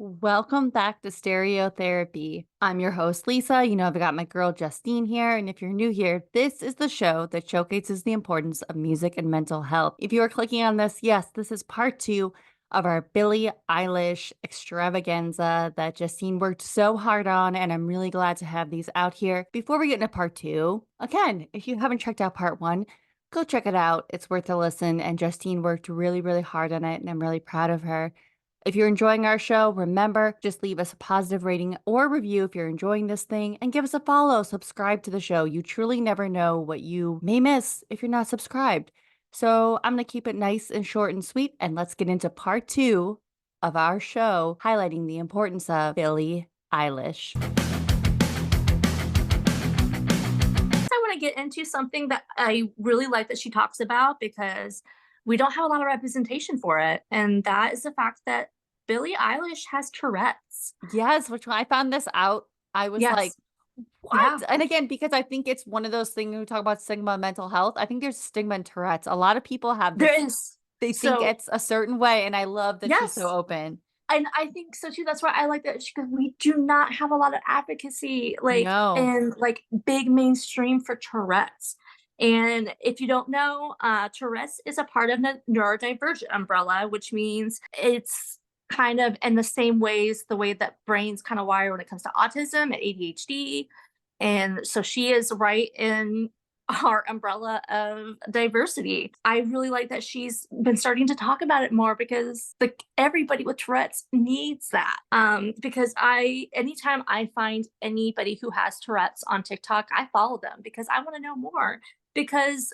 Welcome back to Stereotherapy. I'm your host, Lisa. I've got my girl Justine here. And if you're new here, this is the show that showcases the importance of music and mental health. If you are clicking on this, yes, this is part two of our Billie Eilish extravaganza that Justine worked so hard on. And I'm really glad to have these out here. Before we get into part two, again, if you haven't checked out part one, go check it out. It's worth a listen. And Justine worked really, really hard on it. And I'm really proud of her. If you're enjoying our show, remember, just leave us a positive rating or review if you're enjoying this thing, and give us a follow, subscribe to the show. You truly never know what you may miss if you're not subscribed. So I'm going to keep it nice and short and sweet, and let's get into part two of our show, highlighting the importance of Billie Eilish. I want to get into something that I really like that she talks about because we don't have a lot of representation for it. And that is the fact that Billie Eilish has Tourette's. Yes, which when I found this out, I was like, Yes. what? Yeah. And again, because I think it's one of those things when we talk about stigma and mental health, I think there's stigma in Tourette's. A lot of people have There this, is. they think So, it's a certain way, and I love that she's so yes. open. And I think so too. That's why I like that because we do not have a lot of advocacy, like, No. and like big mainstream for Tourette's. And if you don't know, Tourette's is a part of the neurodivergent umbrella, which means it's kind of in the same ways, the way that brains kind of wire when it comes to autism and ADHD. And so she is right in our umbrella of diversity. I really like that she's been starting to talk about it more because everybody with Tourette's needs that. Because anytime I find anybody who has Tourette's on TikTok, I follow them because I want to know more. Because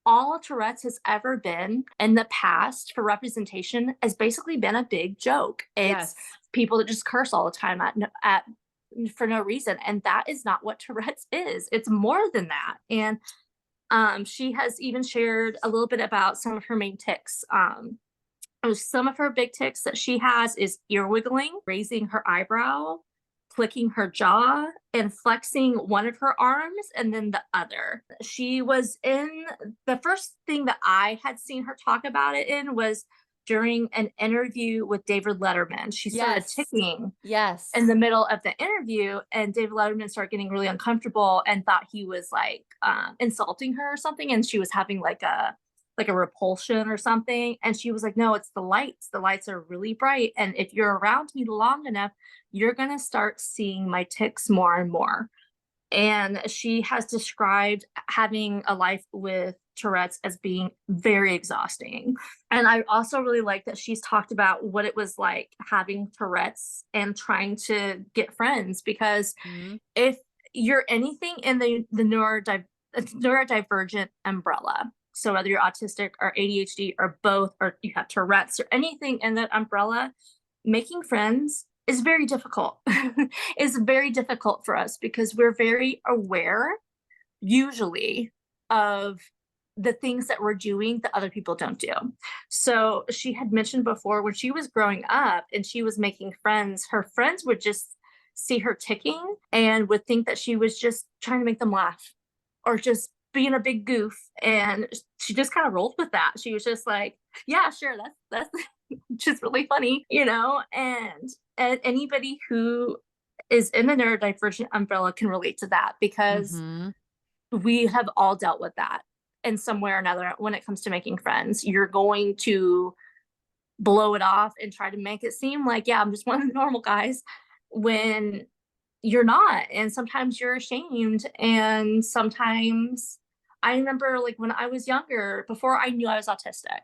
all Tourette's has ever been in the past for representation has basically been a big joke. It's Yes. people that just curse all the time at for no reason, and that is not what Tourette's is. It's more than that. And she has even shared a little bit about some of her main tics. Some of her big tics that she has is ear wiggling, raising her eyebrow, clicking her jaw, and flexing one of her arms and then the other. She was in the first thing that I had seen her talk about it in was during an interview with David Letterman. She started Yes. ticking in Yes. the middle of the interview, and David Letterman started getting really uncomfortable and thought he was like insulting her or something, and she was having like a repulsion or something. And she was like, no, it's the lights. The lights are really bright. And if you're around me long enough, you're going to start seeing my tics more and more. And she has described having a life with Tourette's as being very exhausting. And I also really like that she's talked about what it was like having Tourette's and trying to get friends. Because Mhm. if you're anything in the neurodivergent umbrella, so whether you're autistic or ADHD or both, or you have Tourette's or anything in that umbrella, making friends is very difficult. It's very difficult for us because we're very aware, usually, of the things that we're doing that other people don't do. So she had mentioned before when she was growing up and she was making friends, her friends would just see her ticking and would think that she was just trying to make them laugh or just being a big goof. And she just kind of rolled with that. She was just like, yeah, sure, that's just really funny. And anybody who is in the neurodivergent umbrella can relate to that because Mhm. we have all dealt with that in some way or another when it comes to making friends. You're going to blow it off and try to make it seem like, yeah, I'm just one of the normal guys when you're not. And sometimes you're ashamed. And sometimes I remember like when I was younger, before I knew I was autistic,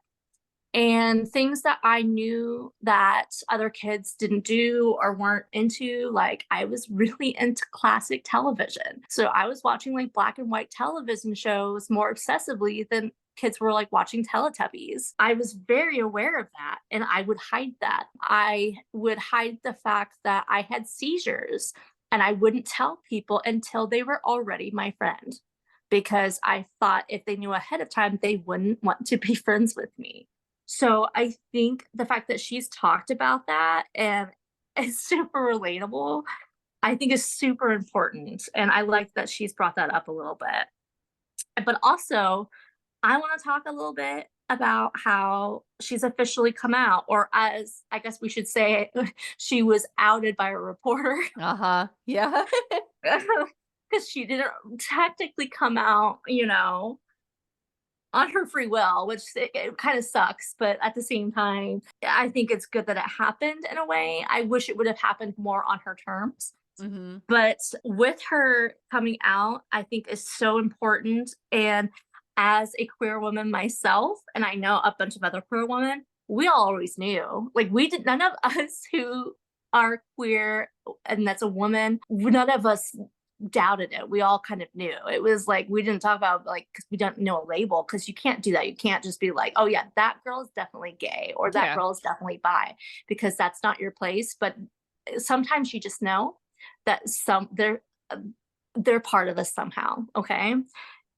and things that I knew that other kids didn't do or weren't into, like I was really into classic television. So I was watching like black and white television shows more obsessively than kids were like watching Teletubbies. I was very aware of that and I would hide that. I would hide the fact that I had seizures and I wouldn't tell people until they were already my friend because I thought if they knew ahead of time, they wouldn't want to be friends with me. So I think the fact that she's talked about that and is super relatable, I think is super important. And I like that she's brought that up a little bit. But also, I want to talk a little bit about how she's officially come out, or as I guess we should say, she was outed by a reporter. Uh-huh. Yeah. Because she didn't technically come out, on her free will, which it kind of sucks. But at the same time, I think it's good that it happened in a way. I wish it would have happened more on her terms. Mhm. But with her coming out, I think is so important. And as a queer woman myself, and I know a bunch of other queer women, we all always knew. Like we did none of us who are queer and that's a woman, none of us doubted it. We all kind of knew. It was like we didn't talk about like because we don't know a label because you can't do that. You can't just be like, oh yeah, that girl is definitely gay or that Yeah. girl is definitely bi because that's not your place. But sometimes you just know that they're part of us somehow, okay?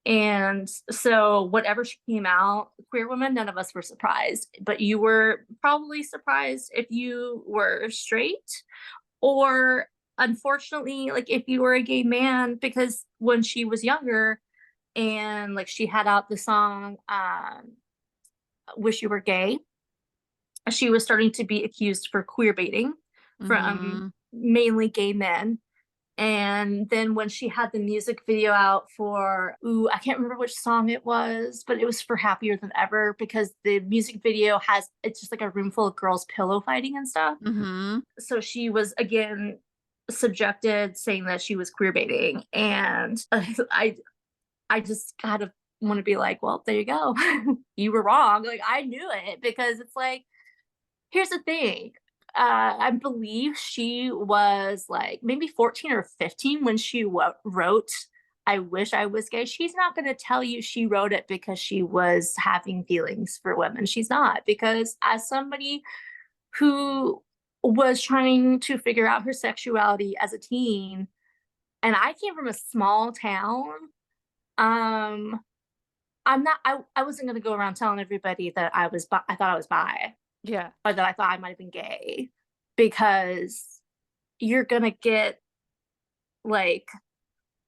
And so whatever she came out, queer women, none of us were surprised, but you were probably surprised if you were straight or unfortunately, like if you were a gay man, because when she was younger and like she had out the song Wish You Were Gay, she was starting to be accused for queer baiting from Mhm. mainly gay men. And then when she had the music video out for, ooh, I can't remember which song it was, but it was for Happier Than Ever because the music video has, it's just like a room full of girls pillow fighting and stuff. Mhm. So she was again subjected saying that she was queer baiting. And I just kind of want to be like, well, there you go. You were wrong. Like I knew it because it's like, here's the thing. I believe she was like maybe 14 or 15 when she wrote I Wish I Was Gay. She's not going to tell you she wrote it because she was having feelings for women. She's not, because as somebody who was trying to figure out her sexuality as a teen, and I came from a small town, um, I wasn't going to go around telling everybody that I thought I was bi Yeah. or that I thought I might have been gay because you're gonna get like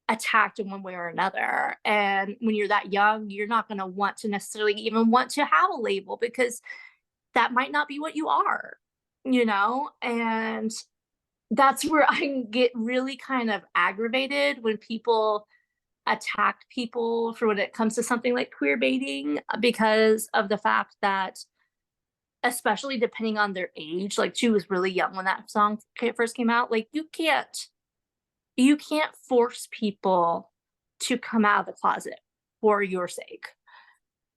attacked in one way or another. And when you're that young, you're not gonna want to necessarily even want to have a label because that might not be what you are, And that's where I get really kind of aggravated when people attack people for when it comes to something like queer baiting because of the fact that especially depending on their age, like, she was really young when that song first came out, like, you can't force people to come out of the closet for your sake,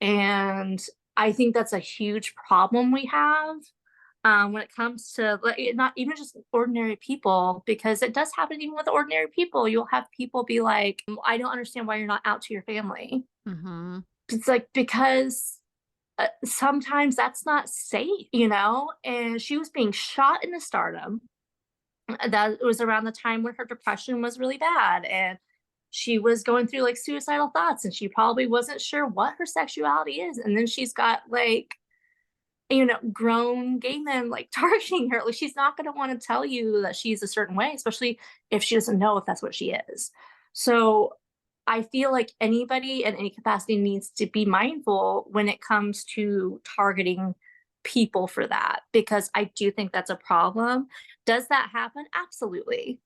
and I think that's a huge problem we have, when it comes to, like, not even just ordinary people, because it does happen even with ordinary people. You'll have people be like, "I don't understand why you're not out to your family." Mhm. It's like, because sometimes that's not safe. And she was being shot into stardom. That was around the time when her depression was really bad. And she was going through like suicidal thoughts and she probably wasn't sure what her sexuality is. And then she's got like, grown gay men like targeting her. Like she's not going to want to tell you that she's a certain way, especially if she doesn't know if that's what she is. So I feel like anybody in any capacity needs to be mindful when it comes to targeting people for that, because I do think that's a problem. Does that happen? Absolutely.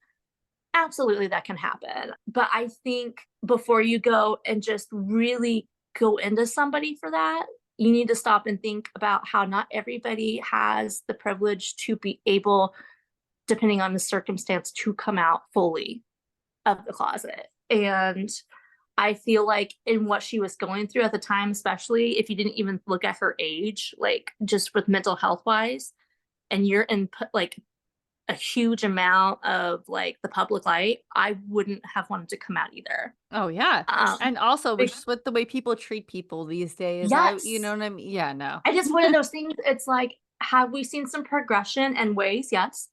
Absolutely, that can happen. But I think before you go and just really go into somebody for that, you need to stop and think about how not everybody has the privilege to be able, depending on the circumstance, to come out fully of the closet. And I feel like in what she was going through at the time, especially if you didn't even look at her age, like just with mental health wise, and you're in like a huge amount of like the public light, I wouldn't have wanted to come out either. Oh, yeah. Um, And also with be- just with the way people treat people these days, you know yes, what I mean? Yeah, no. I just one of those things. It's like, have we seen some progression and ways? Yes,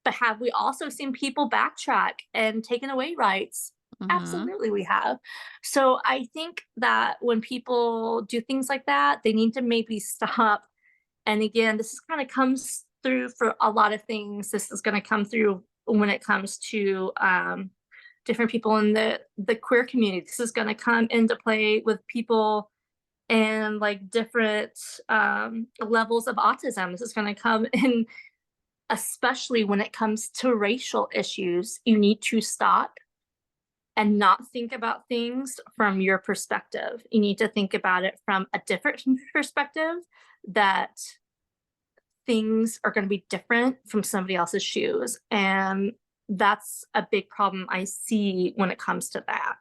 but have we also seen people backtrack and taken away rights? Mhm. Absolutely, we have. So I think that when people do things like that, they need to maybe stop. And again, this is kind of comes through for a lot of things. This is going to come through when it comes to different people in the queer community. This is going to come into play with people and like different levels of autism. This is going to come in, especially when it comes to racial issues. You need to stop and not think about things from your perspective. You need to think about it from a different perspective, that things are going to be different from somebody else's shoes. And that's a big problem I see when it comes to that.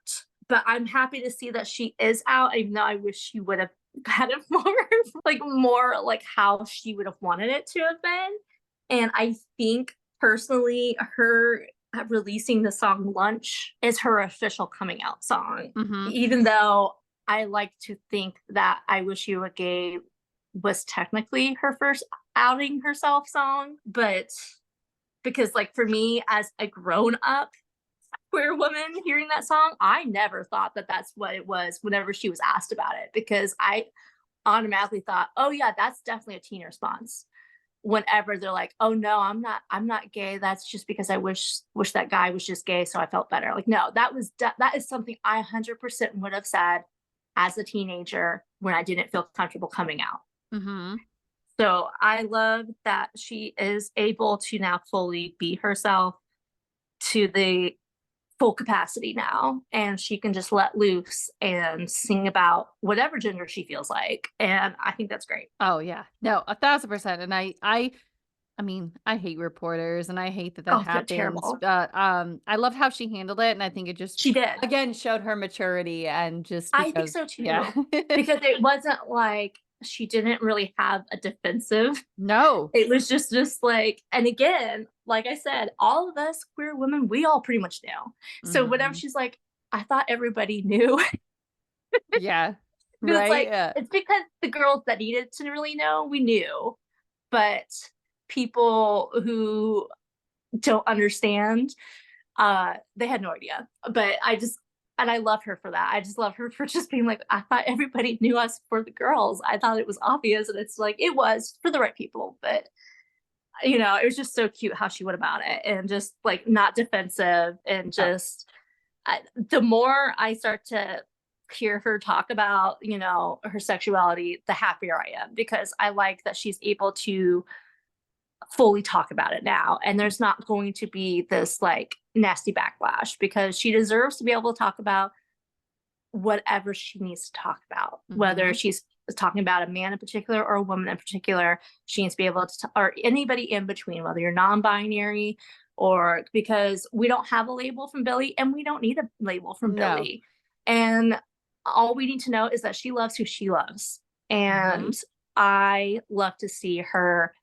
But I'm happy to see that she is out, even though I wish she would have had it more like how she would have wanted it to have been. And I think personally, her releasing the song Lunch is her official coming out song. Mm-hmm. Even though I like to think that I Wish You Were Gay was technically her first outing herself song, but because like for me as a grown up queer woman hearing that song, I never thought that that's what it was whenever she was asked about it, because I automatically thought, oh yeah, that's definitely a teen response. Whenever they're like, oh no, I'm not gay, that's just because I wish that guy was just gay so I felt better. Like, no, that is something I 100% would have said as a teenager when I didn't feel comfortable coming out. Mm-hmm. So I love that she is able to now fully be herself to the full capacity now, and she can just let loose and sing about whatever gender she feels like. And I think that's great. Oh yeah. No, 1,000%. And I mean, I hate reporters and I hate that that Oh, they're happens, terrible. but, I loved how she handled it, and I think it just, She did. again, showed her maturity and just I think because so yeah. too. Because it wasn't like she didn't really have a defensive. No. It was just like, and again, like I said, all of us queer women, we all pretty much knew. So whenever Mhm. she's like, I thought everybody knew. Yeah. Because it's Right? like, Yeah. it's because the girls that needed to really know, we knew. But people who don't understand, they had no idea. But and I love her for that. I just love her for just being like, I thought everybody knew us for the girls. I thought it was obvious. And it's like, it was for the right people. But, it was just so cute how she went about it, and just like not defensive, and Oh, just the more I start to hear her talk about, her sexuality, the happier I am, because I like that she's able to fully talk about it now. And there's not going to be this like nasty backlash, because she deserves to be able to talk about whatever she needs to talk about, whether mhm. she's talking about a man in particular or a woman in particular. She needs to be able to, or anybody in between, whether you're non-binary, or because we don't have a label from Billie and we don't need a label from No. Billie. And all we need to know is that she loves who she loves. Mhm. And I love to see her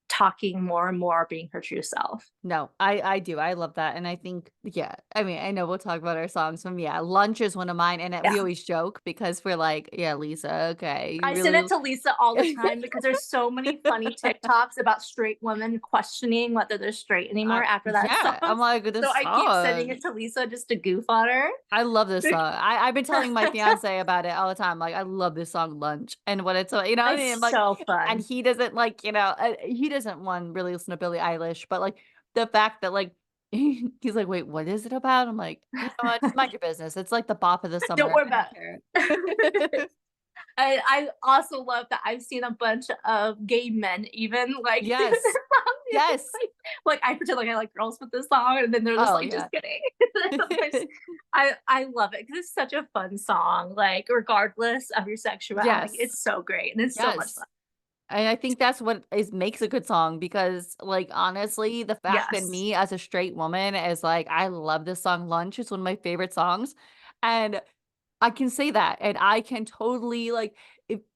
talking more and more, being her true self. No, I do, I love that, and I think yeah, I mean, I know we'll talk about our songs from yeah, Lunch is one of mine, and, we Yeah. always joke because we're like, "Yeah, Lisa, okay, you I send really" it to Lisa all the time because there's so many funny TikToks about straight women questioning whether they're straight anymore after that yeah, I'm song. like, So "This I keep sending song" it to Lisa just to goof on her. I love this song. I've been telling my fiancé about it all the time, like, "I love this song, Lunch," and what it's you know what I mean? It's Like so and fun. he doesn't like, he doesn't, one, really listen to Billie Eilish, but, like, the fact that, like, he's like, "Wait, what is it about?" I'm like, "You know what? Just mind your business. It's like the bop of the Don't summer. worry I about don't care." it. I also love that I've seen a bunch of gay men even like do this Yes. song. It's Yes. like I pretend like I like girls with this song, and then they're just Oh, like, yeah. just kidding. I love it because it's such a fun song. Like regardless of your sexuality, Yes. it's so great and it's so much fun. Yes. And I think that's what is makes a good song because, like, honestly, the fact that Yes. me as a straight woman is like, I love this song, Lunch is one of my favorite songs, and I can say that, and I can totally, like,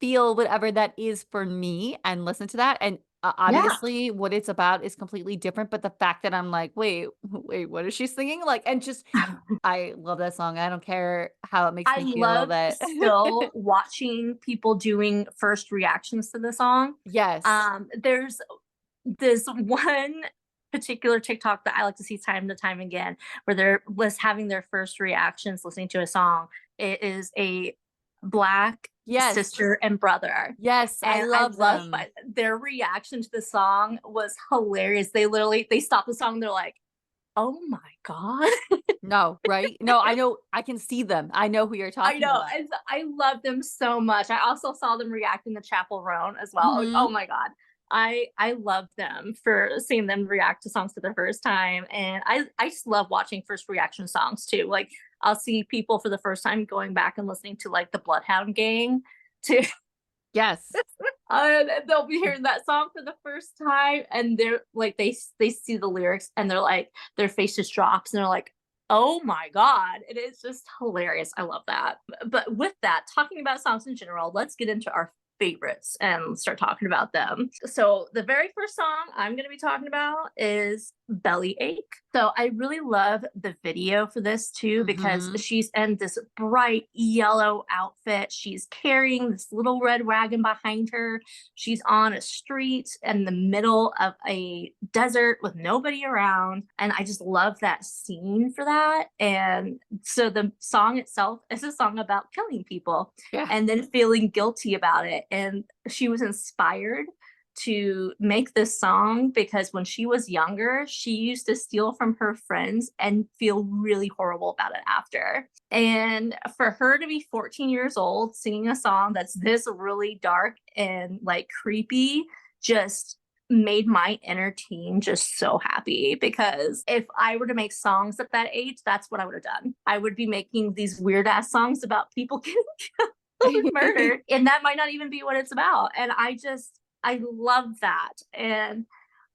feel whatever that is for me and listen to that, and, Yeah. obviously, what it's about is completely different, but the fact that I'm like, "Wait, wait, what is she singing?" Like, and just I love that song, I don't care how it makes I me feel love that still watching people doing first reactions to the song. Yes. There's this one particular TikTok that I like to see time and time again, where they're was having their first reactions listening to a song. It is a Black Yes. sister and brother. Yes, I And I love love them. their reaction to the song was hilarious. They stopped the song, they're like, Oh my god. No, right? No, I know, I can see them. I know who you're I talking know, about. and I love them so much. I also saw them react in the Chapel Roan as well. Like, Mhm. oh my god. I love them for seeing them react to songs for the first time, and I just love watching first reaction songs too. Like, I'll see people for the first time going back and listening to, like, the Bloodhound Gang to Yes. and they'll be hearing that song for the first time, and they're like, they see the lyrics, and they're like, their face just drops, and they're like, "Oh my god!" It is just hilarious. I love that. But with that, talking about songs in general, let's get into our favorites and start talking about them. So the very first song I'm going to be talking about is Bellyache. So I really love the video for this too because Mhm. she's in this bright yellow outfit. She's carrying this little red wagon behind her. She's on a street in the middle of a desert with nobody around. And I just love that scene for that. And so the song itself is a song about killing people Yeah. and then feeling guilty about it. And she was inspired to make this song because when she was younger, she used to steal from her friends and feel really horrible about it after. And for her to be 14 years old singing a song that's this really dark and like creepy just made my inner teen just so happy because if I were to make songs at that age, that's what I would have done. I would be making these weird ass songs about people getting murdered, and that might not even be what it's about. And I love that. And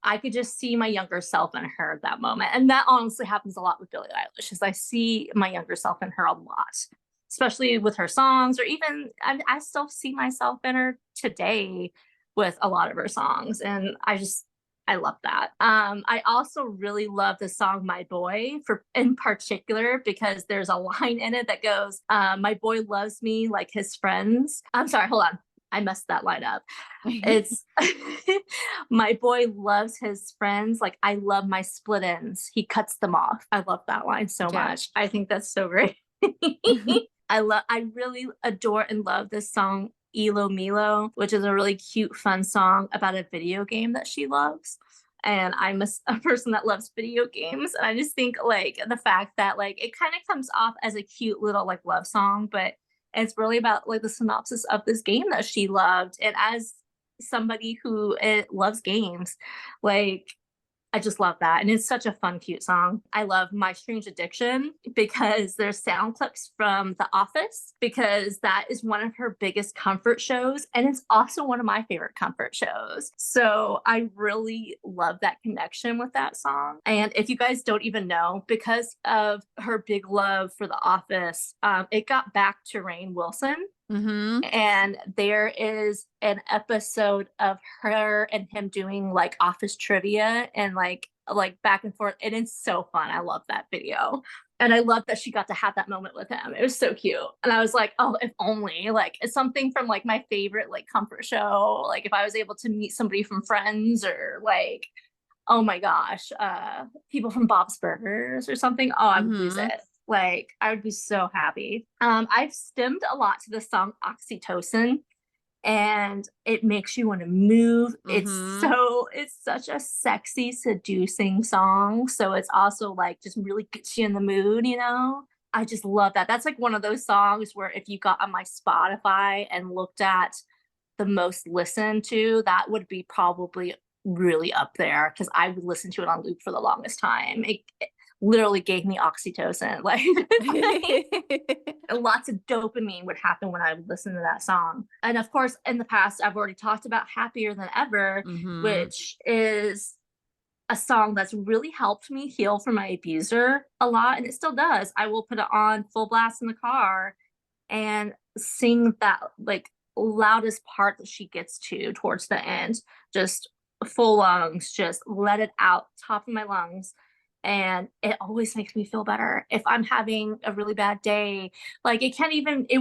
I could just see my younger self in her at that moment. And that honestly happens a lot with Billie Eilish, is I see my younger self in her a lot, especially with her songs, or even I still see myself in her today with a lot of her songs. And I love that. I also really love the song "My Boy" for in particular because there's a line in it that goes, "My boy loves me like his friends." I'm sorry, hold on, I messed that line up. It's "My boy loves his friends like I love my split ends. He cuts them off." I love that line so Yeah. much. I think that's so great. I really adore and love this song Elo Milo, which is a really cute, fun song about a video game that she loves. And I'm a person that loves video games. And I just think like the fact that like it kind of comes off as a cute little like love song, but it's really about like the synopsis of this game that she loved. And as somebody who loves games, like I just love that. And it's such a fun, cute song. I love My Strange Addiction because there's sound clips from The Office because that is one of her biggest comfort shows. And it's also one of my favorite comfort shows. So I really love that connection with that song. And if you guys don't even know, because of her big love for The Office, it got back to Rainn Wilson, Mhm. and there is an episode of her and him doing like office trivia and like back and forth, and it's so fun. I love that video. And I love that she got to have that moment with him. It was so cute. And I was like, oh, if only like it's something from like my favorite like comfort show. Like if I was able to meet somebody from Friends or like, oh my gosh, people from Bob's Burgers or something. Oh, I would lose Mhm. it. Like, I would be so happy. I've stemmed a lot to the song Oxytocin, and it makes you want to move. Mhm. It's such a sexy, seducing song. So it's also like just really gets you in the mood, you know? I just love that. That's like one of those songs where if you got on my Spotify and looked at the most listened to, that would be probably really up there because I would listen to it on loop for the longest time. It literally gave me oxytocin. Like, lots of dopamine would happen when I would listen to that song. And of course, in the past, I've already talked about Happier Than Ever, Mhm. which is a song that's really helped me heal from my abuser a lot. And it still does. I will put it on full blast in the car and sing that like loudest part that she gets to towards the end, just full lungs, just let it out, top of my lungs. And it always makes me feel better if I'm having a really bad day. Like it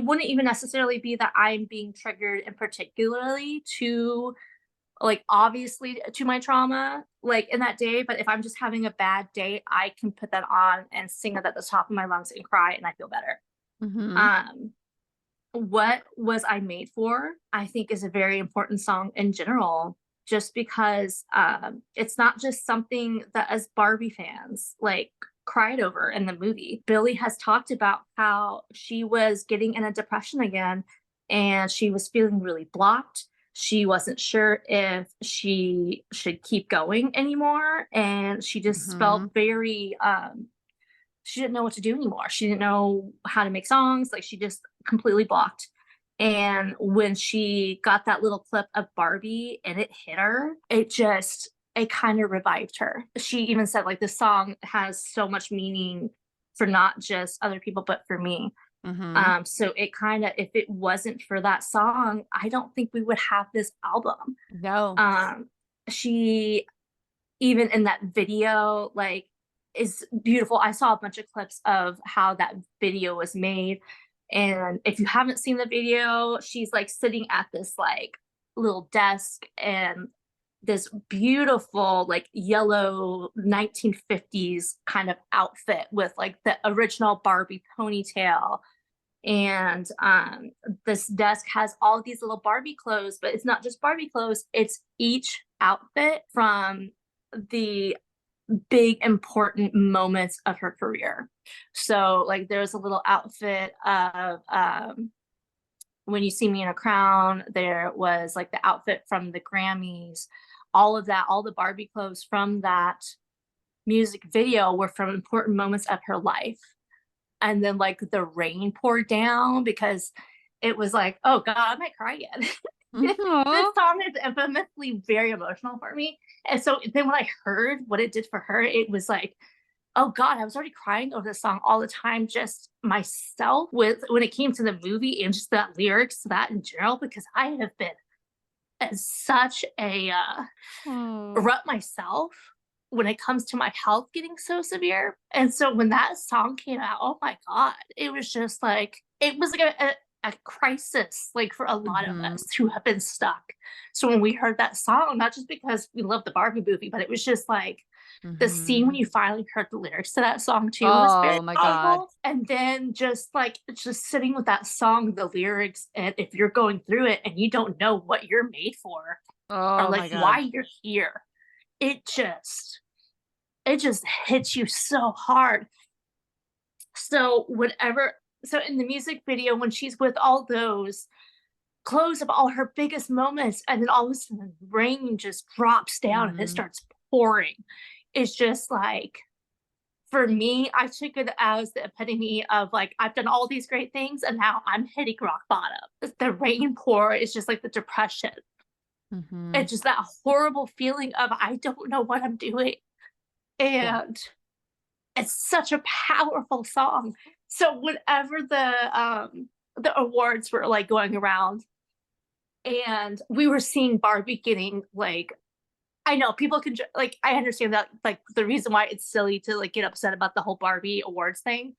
wouldn't even necessarily be that I'm being triggered and particularly to like obviously to my trauma like in that day, but if I'm just having a bad day, I can put that on and sing it at the top of my lungs and cry and I feel better. Mhm. um what Was I Made For, I think is a very important song in general. just because it's not just something that as Barbie fans like cried over in the movie. Billie has talked about how she was getting in a depression again and she was feeling really blocked. She wasn't sure if she should keep going anymore. And she just Mm-hmm. felt very, she didn't know what to do anymore. She didn't know how to make songs. Like she just completely blocked. And when she got that little clip of Barbie and it hit her, it kind of revived her. She even said, like, this song has so much meaning for not just other people, but for me. Mm-hmm. So it kind of, if it wasn't for that song, I don't think we would have this album. No. Um, she, even in that video, like, is beautiful. I saw a bunch of clips of how that video was made. And if you haven't seen the video, she's like sitting at this like little desk and this beautiful like yellow 1950s kind of outfit with like the original Barbie ponytail. And this desk has all these little Barbie clothes, but it's not just Barbie clothes, it's each outfit from the big important moments of her career. So like there's a little outfit of When You See Me in a Crown, there was like the outfit from the Grammys, all of that, all the Barbie clothes from that music video were from important moments of her life. And then like the rain poured down because it was like, oh God, I might cry again. This Mm-hmm. song is infamously very emotional for me. And so then when I heard what it did for her, it was like, oh God, I was already crying over this song all the time, just myself with when it came to the movie and just that lyrics to that in general, because I have been as such a Oh. rut myself when it comes to my health getting so severe. And so when that song came out, oh my God, it was just like, it was like a crisis, like for a lot of Mm-hmm. us who have been stuck. So when we heard that song, not just because we love the Barbie movie, but it was just like the scene when Mm-hmm. you finally heard the lyrics to that song too was very Oh my God. powerful. And then just like just sitting with that song, the lyrics, and if you're going through it and you don't know what you're made for or Oh like my why God. you're here, it just hits you so hard. So whatever, so in the music video when she's with all those close of all her biggest moments and then all of a sudden rain just drops down and it Mm-hmm. starts pouring, it's just like, for me, I took it as the epitome of like I've done all these great things and now I'm hitting rock bottom. The rain pour is just like the depression. Mm-hmm. It's just that horrible feeling of I don't know what I'm doing. Yeah. And it's such a powerful song. So whenever the awards were like going around and we were seeing Barbie getting like, I know people can like, I understand that like the reason why it's silly to like get upset about the whole Barbie awards thing,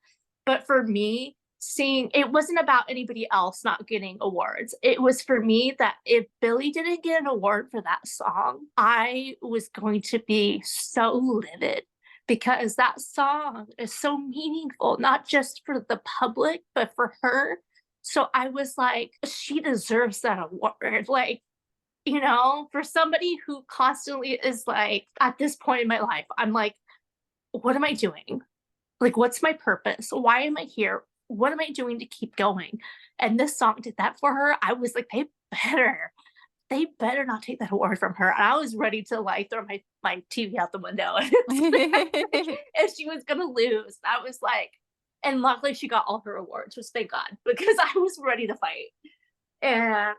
but for me, seeing it wasn't about anybody else not getting awards. It was for me that if Billie didn't get an award for that song, I was going to be so livid because that song is so meaningful, not just for the public, but for her. So I was like, she deserves that award. Like, for somebody who constantly is like, at this point in my life, I'm like, what am I doing? Like, what's my purpose? Why am I here? What am I doing to keep going? And this song did that for her. I was like, they better not take that award from her. And I was ready to like throw my TV out the window if she was gonna lose. I was like, and luckily she got all her awards, which thank God, because I was ready to fight. And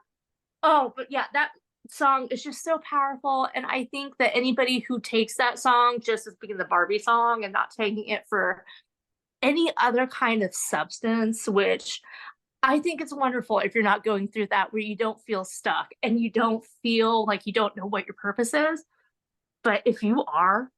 oh, but yeah, that song is just so powerful. And I think that anybody who takes that song just as being the Barbie song and not taking it for any other kind of substance, which I think it's wonderful if you're not going through that, where you don't feel stuck and you don't feel like you don't know what your purpose is. But if you are,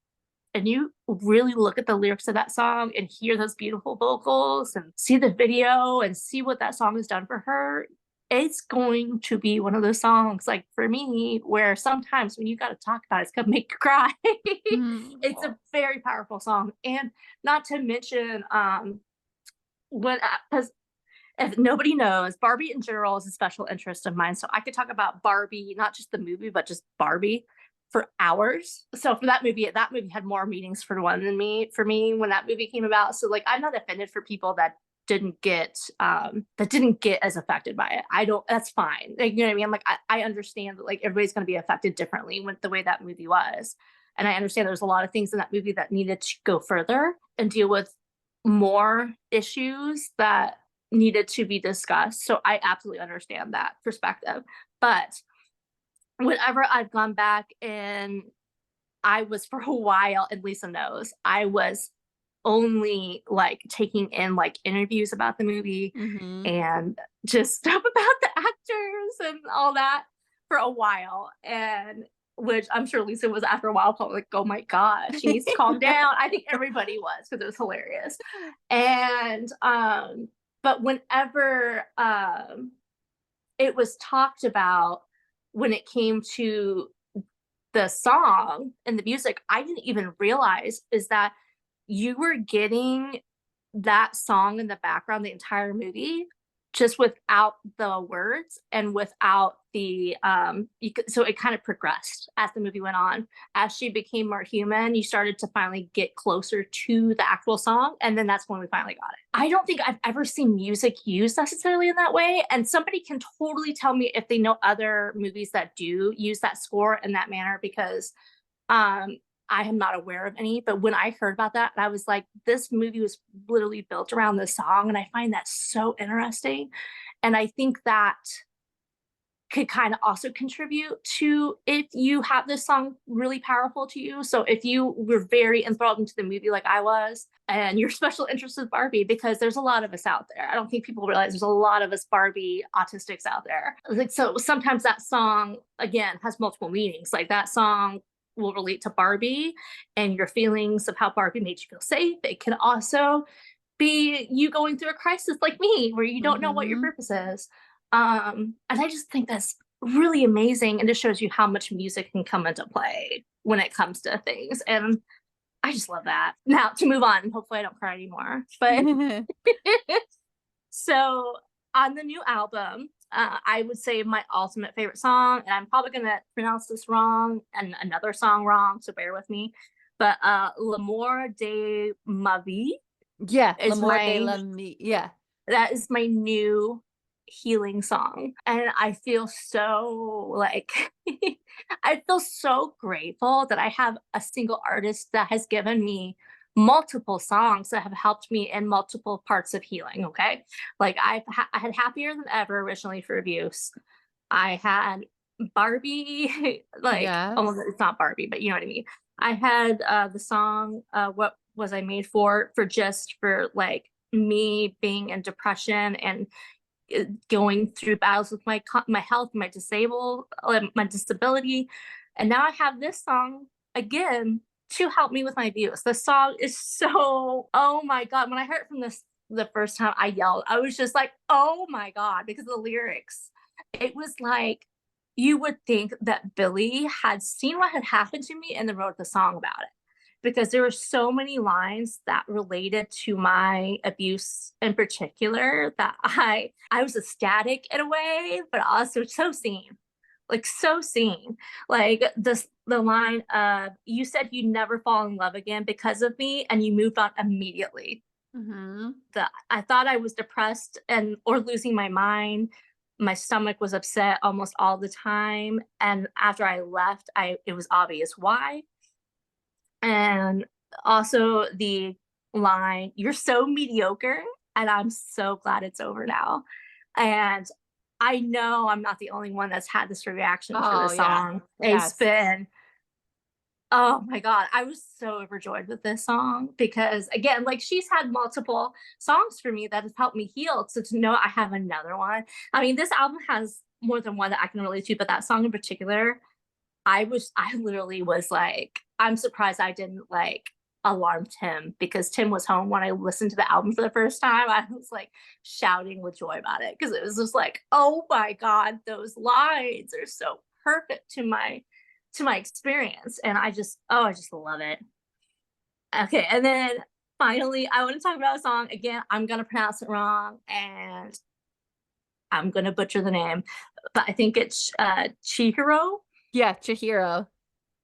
and you really look at the lyrics of that song and hear those beautiful vocals and see the video and see what that song has done for her, it's going to be one of those songs, like for me, where sometimes when you got to talk about it, it's going to make you cry. It's a very powerful song. And not to mention, when, because if nobody knows, Barbie in general is a special interest of mine. So I could talk about Barbie, not just the movie, but just Barbie for hours. So for that movie had more meanings for one than me for me when that movie came about. So like I'm not offended for people that didn't get as affected by it. I don't that's fine. Like, you know what I mean? Like I understand that like everybody's gonna be affected differently with the way that movie was. And I understand there's a lot of things in that movie that needed to go further and deal with more issues that needed to be discussed. So I absolutely understand that perspective. But whenever I've gone back and I was for a while, and Lisa knows, I was only like taking in like interviews about the movie Mm-hmm. and just stuff about the actors and all that for a while. And which I'm sure Lisa was after a while probably like, oh my God, she needs to calm down. I think everybody was because it was hilarious. And but whenever it was talked about when it came to the song and the music, I didn't even realize is that you were getting that song in the background the entire movie just without the words and without the so it kind of progressed as the movie went on. As she became more human, you started to finally get closer to the actual song, and then that's when we finally got it. I don't think I've ever seen music used necessarily in that way, and somebody can totally tell me if they know other movies that do use that score in that manner, because um I am not aware of any. But when I heard about that, I was like, this movie was literally built around this song. And I find that so interesting. And I think that could kind of also contribute to if you have this song really powerful to you. So if you were very enthralled into the movie like I was, and your special interest is Barbie, because there's a lot of us out there. I don't think people realize there's a lot of us Barbie autistics out there. Like, so sometimes that song again has multiple meanings. Like that song will relate to Barbie and your feelings of how Barbie made you feel safe. It can also be you going through a crisis like me where you don't know what your Mm-hmm. purpose is. And I just think that's really amazing. And it shows you how much music can come into play when it comes to things. And I just love that. Now to move on, hopefully I don't cry anymore. But so on the new album, I would say my ultimate favorite song, and I'm probably gonna pronounce this wrong and another song wrong, so bear with me. But L'amour de ma vie Yeah, is L'amour de my l'ami. Yeah. that is my new healing song. And I feel so like I feel so grateful that I have a single artist that has given me multiple songs that have helped me in multiple parts of healing. Okay. Like I had Happier Than Ever originally for abuse. I had Barbie, like, Yes. almost, it's not Barbie, but you know what I mean. I had the song, What Was I Made For just for like me being in depression and going through battles with my health, my disability, and now I have this song again to help me with my abuse. The song is so, oh my God! When I heard it from this the first time, I yelled. I was just like, oh my God, because of the lyrics. It was like you would think that Billy had seen what had happened to me and then wrote the song about it, because there were so many lines that related to my abuse in particular that I was ecstatic in a way, but also so seen. Like so seen. Like the line of, you said you'd never fall in love again because of me and you moved on immediately. Mm-hmm. I thought I was depressed and or losing my mind. My stomach was upset almost all the time. And after I left, I it was obvious why. And also the line, "You're so mediocre, and I'm so glad it's over now." And I know I'm not the only one that's had this reaction for Oh this yeah. song. It's Yes. been, oh my God, I was so overjoyed with this song because again, like she's had multiple songs for me that have helped me heal. So to know I have another one. I mean, this album has more than one that I can relate to, but that song in particular, I literally was like, I'm surprised I didn't like alarm Tim, because Tim was home when I listened to the album for the first time. I was like shouting with joy about it because it was just like, oh my God, those lines are so perfect to my experience. And I just, oh, I just love it. Okay. And then finally, I want to talk about a song again. I'm gonna pronounce it wrong, and I'm gonna butcher the name, but I think it's Chihiro. Yeah, Chihiro.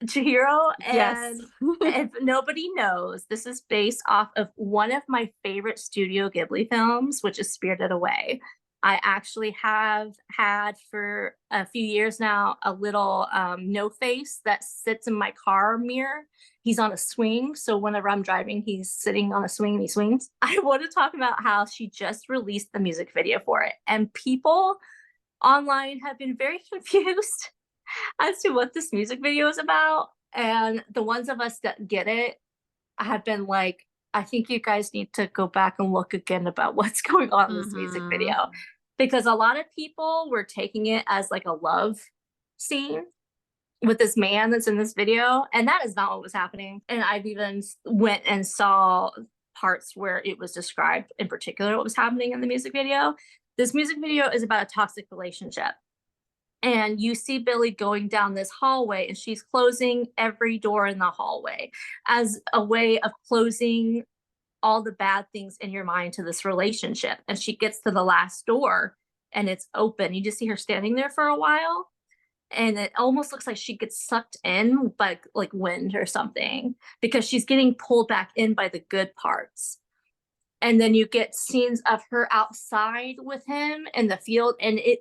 Chihiro, Yes. and if nobody knows, this is based off of one of my favorite Studio Ghibli films, which is Spirited Away. I actually have had for a few years now a little no face that sits in my car mirror. He's on a swing, so whenever I'm driving, he's sitting on a swing and he swings. I want to talk about how she just released the music video for it, and people online have been very confused as to what this music video is about. And the ones of us that get it have been like, I think you guys need to go back and look again about what's going on in this music Hmm. video. Because a lot of people were taking it as like a love scene with this man that's in this video. And that is not what was happening. And I've even went and saw parts where it was described in particular what was happening in the music video. This music video is about a toxic relationship, and you see Billy going down this hallway and she's closing every door in the hallway as a way of closing all the bad things in your mind to this relationship. And she gets to the last door and it's open. You just see her standing there for a while, and it almost looks like she gets sucked in by like wind or something, because she's getting pulled back in by the good parts. And then you get scenes of her outside with him in the field, and it,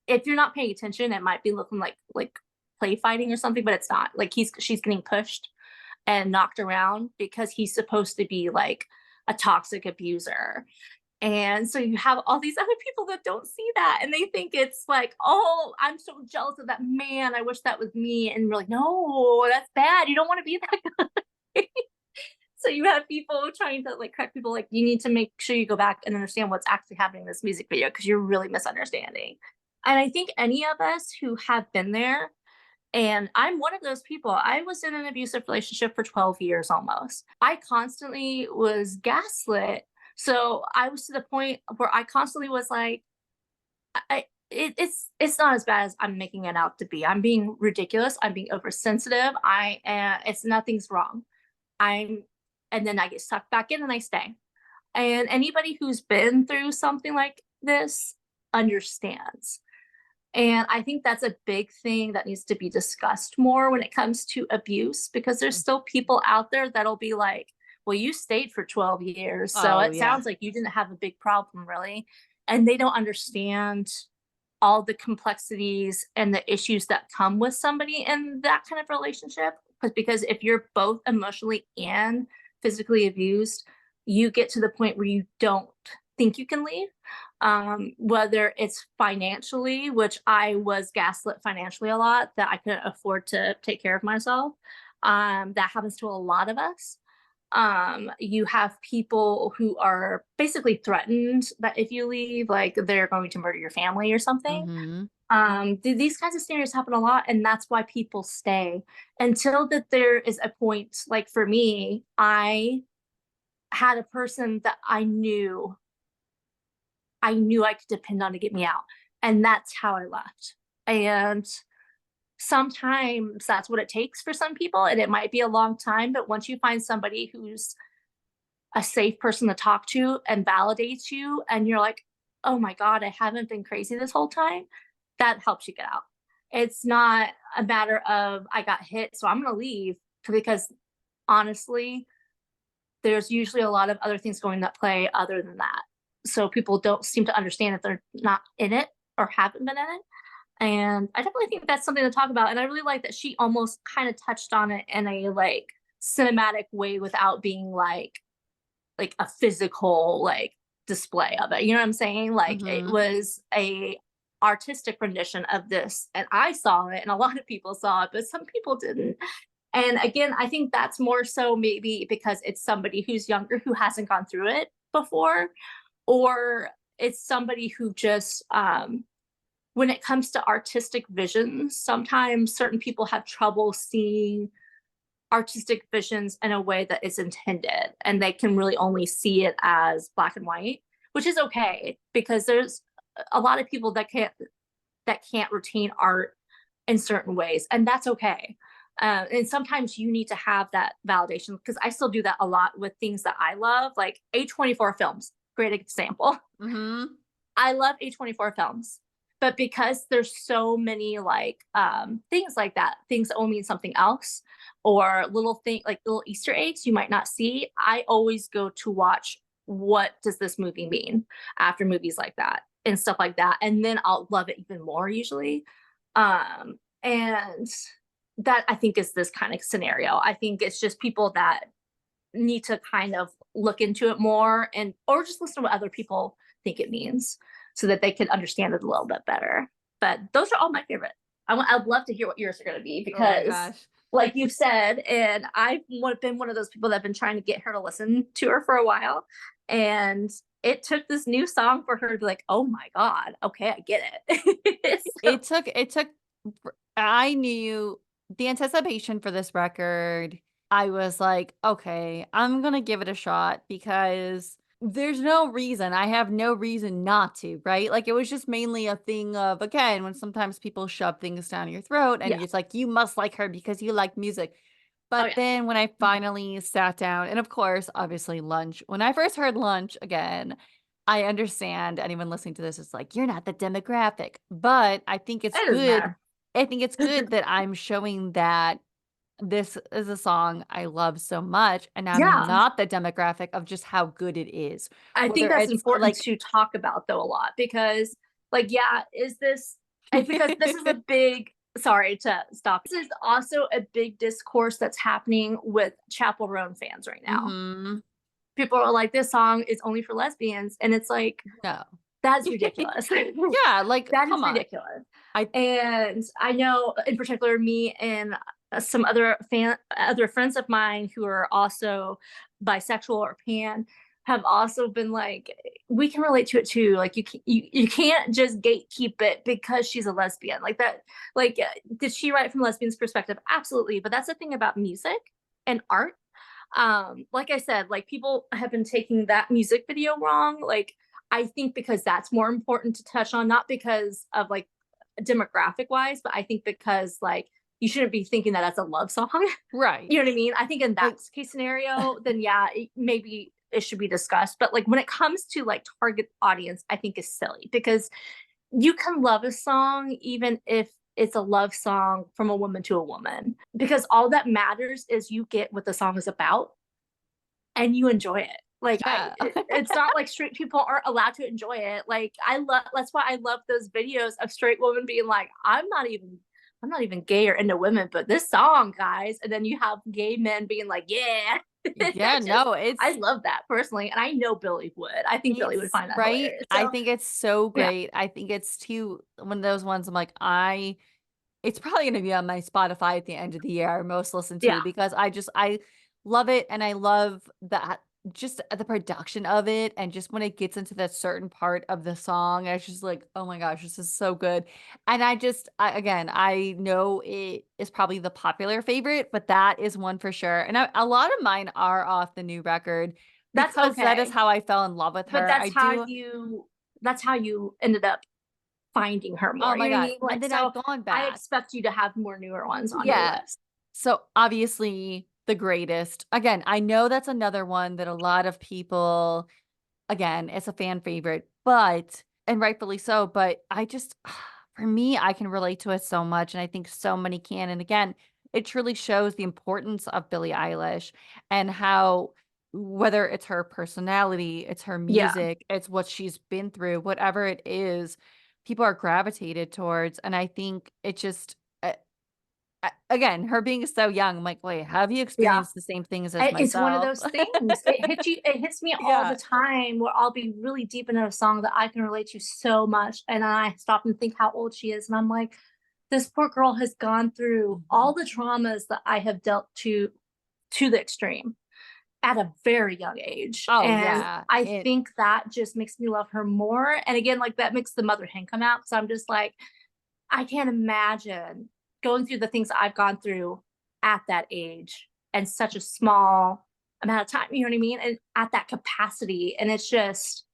if you're not paying attention, it might be looking like play fighting or something, but it's not. Like she's getting pushed and knocked around because he's supposed to be like a toxic abuser. And so you have all these other people that don't see that, and they think it's like, oh, I'm so jealous of that man. I wish that was me. And we're like, no, that's bad. You don't want to be that guy. So you have people trying to like correct people, like, you need to make sure you go back and understand what's actually happening in this music video because you're really misunderstanding. And I think any of us who have been there, and I'm one of those people, I was in an abusive relationship for 12 years almost. I constantly was gaslit. So I was to the point where I constantly was like, it's not as bad as I'm making it out to be. I'm being ridiculous. I'm being oversensitive. I am, it's nothing's wrong. I'm, and then I get sucked back in and I stay. And anybody who's been through something like this understands. And I think that's a big thing that needs to be discussed more when it comes to abuse, because there's still people out there that'll be like, well, you stayed for 12 years, so Oh, it yeah. sounds like you didn't have a big problem, really. And they don't understand all the complexities and the issues that come with somebody in that kind of relationship. Because if you're both emotionally and physically abused, you get to the point where you don't think you can leave. Whether it's financially, which I was gaslit financially a lot, that I couldn't afford to take care of myself. That happens to a lot of us. You have people who are basically threatened that if you leave, like they're going to murder your family or something. Hmm. These kinds of scenarios happen a lot, and that's why people stay until that there is a point. Like for me, I had a person that I knew I could depend on to get me out. And that's how I left. And sometimes that's what it takes for some people. And it might be a long time, but once you find somebody who's a safe person to talk to and validates you, and you're like, oh my God, I haven't been crazy this whole time, that helps you get out. It's not a matter of I got hit, so I'm going to leave, because honestly, there's usually a lot of other things going that play other than that. So people don't seem to understand if they're not in it or haven't been in it. And I definitely think that's something to talk about. And I really like that she almost kind of touched on it in a like cinematic way without being like a physical like display of it. You know what I'm saying? Like it Hmm. was a artistic rendition of this, and I saw it and a lot of people saw it, but some people didn't. And again, I think that's more so maybe because it's somebody who's younger who hasn't gone through it before, or it's somebody who just when it comes to artistic visions, sometimes certain people have trouble seeing artistic visions in a way that is intended, and they can really only see it as black and white, which is okay, because there's a lot of people that can't retain art in certain ways, and that's okay. And sometimes you need to have that validation because I still do that a lot with things that I love, like A24 films. Great example. Mm-hmm. I love A24 films, but because there's so many like things like that, things that will mean something else, or little thing like little Easter eggs you might not see. I always go to watch what does this movie mean after movies like that and stuff like that, and then I'll love it even more usually. And that I think is this kind of scenario. I think it's just people that need to kind of look into it more and or just listen to what other people think it means so that they can understand it a little bit better. But those are all my favorite. I'd love to hear what yours are going to be Oh my because, gosh. like you've said, and I've been one of those people that have been trying to get her to listen to her for a while. And it took this new song for her to be like, oh my God, okay, I get it. So, It took I knew the anticipation for this record. I was like, okay, I'm gonna give it a shot because there's no reason. I have no reason not to, right? Like it was just mainly a thing of again, when sometimes people shove things down your throat and yeah. it's like you must like her because you like music. Oh But yeah. then when I finally sat down, and of course, obviously lunch. When I first heard lunch again, I understand anyone listening to this is like, you're not the demographic. But I think it's It doesn't good. matter. I think it's good that I'm showing that this is a song I love so much, and I'm Yeah. not the demographic of just how good it is. I think Whether that's it's important like to talk about though a lot because like yeah, is this because this is a big sorry to stop. This is also a big discourse that's happening with Chapel Roan fans right now. Mhm. People are like, this song is only for lesbians. And it's like, No. that's ridiculous. Yeah, like, That is come on. ridiculous. I And I know in particular me and some other friends of mine who are also bisexual or pan have also been like we can relate to it too like you can't just gatekeep it because she's a lesbian like that like did she write from a lesbian's perspective absolutely but that's the thing about music and art like I said like people have been taking that music video wrong like I think because that's more important to touch on not because of like demographic wise, but I think because like you shouldn't be thinking that as a love song. right. You know what I mean? I think in that Like case scenario, then yeah, maybe it should be discussed. But like when it comes to like target audience, I think is silly because you can love a song even if it's a love song from a woman to a woman because all that matters is you get what the song is about and you enjoy it. Like yeah. it's not like straight people aren't allowed to enjoy it. Like I love that's why I love those videos of straight women being like, I'm not even gay or into women, but this song, guys. And then you have gay men being like, yeah. Yeah, Just no, I it's love that personally. And I know Billy would. I think Billy would It's find that right? hilarious. I So think it's so yeah. great. I think it's too one of those ones I'm like, it's probably gonna be on my Spotify at the end of the year, most listened to Yeah. because I love it and I love that just the production of it and just when it gets into that certain part of the song, it's just like, oh my gosh, this is so good. And again, I know it is probably the popular favorite, but that is one for sure. And a lot of mine are off the new record That's because that is okay. how I fell in love with But her. I do that's how you ended up finding her Oh more. You my know what I god, mean? and Like, then I've so gone I back. expect you to have more newer ones on your Yeah. list. So, obviously, The Greatest. Again, I know that's another one that a lot of people again, it's a fan favorite, but and rightfully so, but I just for me, I can relate to it so much, and I think so many can, and again, it truly shows the importance of Billie Eilish and how whether it's her personality, it's her Yeah. music, it's what she's been through, whatever it is, people are gravitated towards, and I think it just again, her being so young, I'm like, "Wait, have you Yeah. experienced the same things as It's one of myself?" those things. It hits me all the Yeah. time where I'll be really deep into a song that I can relate to so much. And then I stop and think how old she is. And I'm like, this poor girl has gone through all Mhm. the traumas that I have dealt to the extreme at a very young age. Oh, And yeah. I It think that just makes me love her more. And again, like that makes the mother hen come out. So I'm just like, I can't imagine going through the things I've gone through at that age and such a small amount of time, you know what I mean? And at that capacity. And it's just,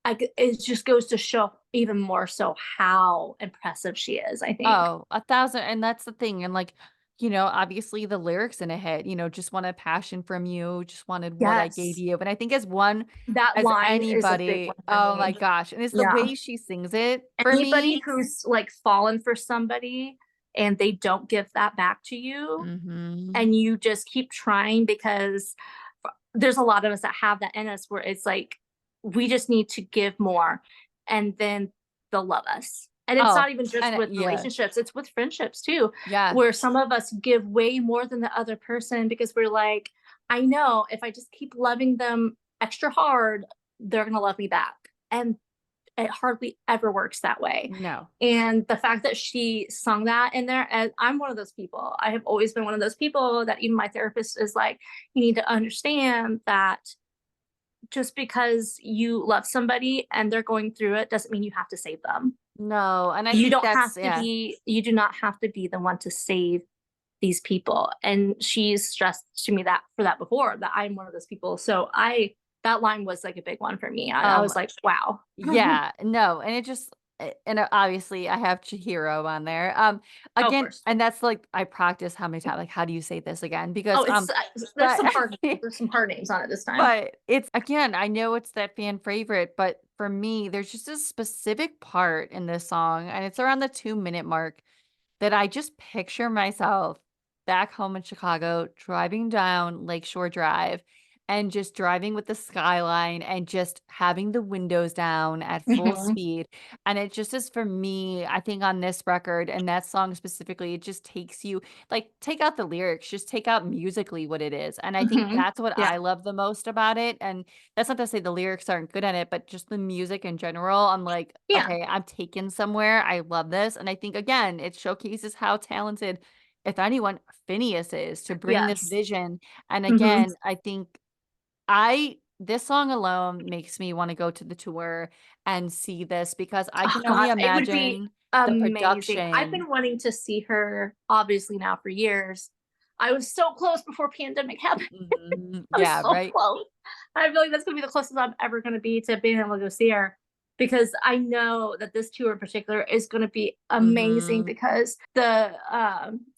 it just goes to show even more so how impressive she is, I think. Oh, 1,000 and that's the thing, and, like, obviously the lyrics in a hit, just wanted passion from you, just wanted what I gave Yes. you. And I think as one, That as line is a big anybody, one for oh my me. gosh. And it's the Yeah. way she sings it for Anybody me. who's, like, fallen for somebody and they don't give that back to you, Hmm. and you just keep trying because there's a lot of us that have that in us where it's like, we just need to give more, and then they'll love us. And it's Oh, not even just and with yeah, relationships, it's with friendships too, yeah, where some of us give way more than the other person because we're like, I know if I just keep loving them extra hard, they're gonna love me back. And it hardly ever works that way. no, And the fact that she sung that in there, and I'm one of those people. I have always been one of those people that even my therapist is like, you need to understand that just because you love somebody and they're going through it doesn't mean you have to save them. no. And I think that's, yeah. You do not have to be the one to save these people. And she's stressed to me that for that before, that I'm one of those people. So that line was like a big one for me. I Um, was like, wow. Yeah, no, and it just and obviously I have Chihiro on there. Oh, of Again, course. and that's like I practice how many times, like, how do you say this again? Because Oh, it's but there's some hard names on it this time. but it's again, I know it's that fan favorite, but for me, there's just a specific part in this song, and it's around the 2-minute mark that I just picture myself back home in Chicago, driving down Lakeshore Drive and just driving with the skyline and just having the windows down at full Mhm, speed. And it just is for me, I think on this record and that song specifically, it just takes you like take out the lyrics, just take out musically what it is. And I think mhm. that's what Yeah, I love the most about it. And that's not to say the lyrics aren't good at it, but just the music in general. I'm like, yeah, okay, I'm taken somewhere. I love this. And I think, again, it showcases how talented, if anyone, Phineas is to bring this yes. vision. And Mhm. again, I think this song alone makes me want to go to the tour and see this because I Oh can only god, it would be imagine the amazing. I've production. been wanting to see her obviously now for years. I was so close before pandemic happened. Mhm. I was Yeah, so right. close. I feel like that's gonna be the closest I'm ever gonna be to being able to go see her because I know that this tour in particular is gonna be amazing Hmm. because the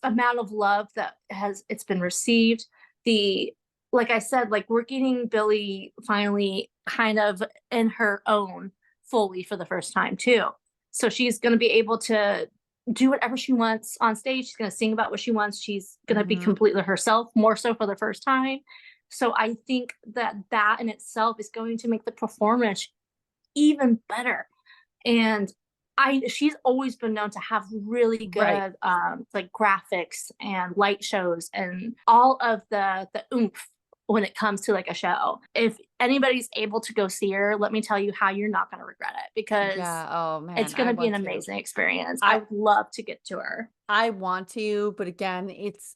amount of love that has it's been received, the like I said, like we're getting Billie finally kind of in her own fully for the first time too. So she's gonna be able to do whatever she wants on stage. She's gonna sing about what she wants. She's gonna be Hmm. completely herself, more so for the first time. So I think that that in itself is going to make the performance even better. And she's always been known to have really Right. good like graphics and light shows and all of the oomph when it comes to like a show. If anybody's able to go see her, let me tell you how you're not going to regret it because Yeah. Oh it's man, going I to be an want to. amazing experience. I I would love to get to her. I want to, but again, it's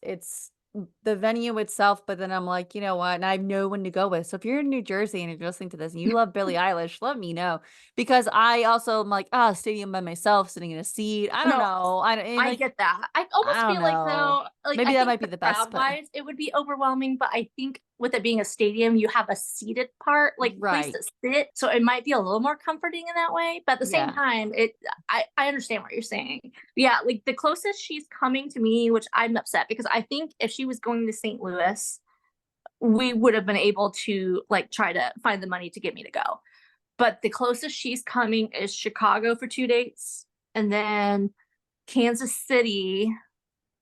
the venue itself, but then I'm like, "You know what?" And I have no one to go with. So if you're in New Jersey and you're listening to this and you love Billie Eilish, let me know because I also am like, "Ah, stadium by myself, sitting in a seat." I don't No, know. I don't and I like, get that. I I almost don't feel like know. though, like Maybe I that think might be the the best, crowd but wise, it would be overwhelming. But I think with it being a stadium, you have a seated part, like place right. to sit, so it might be a little more comforting in that way. But at the same Yeah. time, I understand what you're saying. Yeah, like the closest she's coming to me, which I'm upset because I think if she was going to St. Louis, we would have been able to like try to find the money to get me to go. But the closest she's coming is Chicago for 2 dates, and then Kansas City